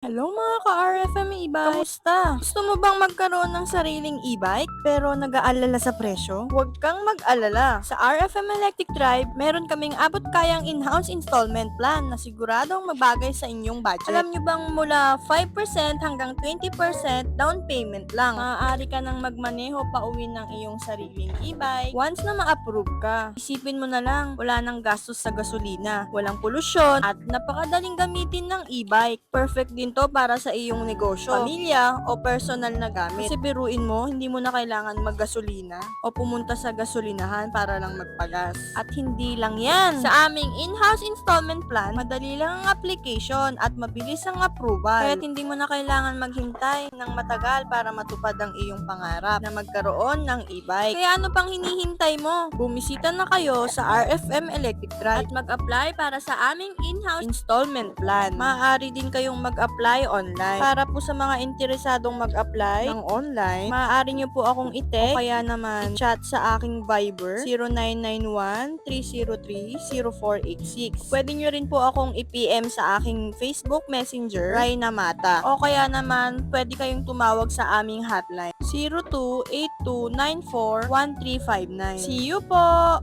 Hello mga ka-RFM e-bike! Kamusta? Gusto mo bang magkaroon ng sariling e-bike pero nag-aalala sa presyo? Huwag kang mag-alala. Sa RFM Electric Drive, meron kaming abot kayang in-house installment plan na siguradong magbagay sa inyong budget. Alam nyo bang mula 5% hanggang 20% down payment lang, maaari ka nang magmaneho pa uwi ng iyong sariling e-bike once na ma-approve ka. Isipin mo na lang, wala nang gastos sa gasolina, walang polusyon, at napakadaling gamitin ng e-bike. Perfect din to para sa iyong negosyo, pamilya, o personal na gamit. Kasi biruin mo, hindi mo na kailangan maggasolina o pumunta sa gasolinahan para lang magpagas. At hindi lang yan. Sa aming in-house installment plan, madali lang ang application at mabilis ang approval. Kaya't hindi mo na kailangan maghintay ng matagal para matupad ang iyong pangarap na magkaroon ng e-bike. Kaya ano pang hinihintay mo? Bumisita na kayo sa RFM Electric Drive at mag-apply para sa aming in-house installment plan. Maaari din kayong mag-apply online. Para po sa mga interesadong mag-apply ng online, maaari nyo po akong i-text o kaya naman chat sa aking Viber 0991-303-0486. Pwede nyo rin po akong i-PM sa aking Facebook Messenger, Raina Mata. O kaya naman, pwede kayong tumawag sa aming hotline 0282941359. See you po!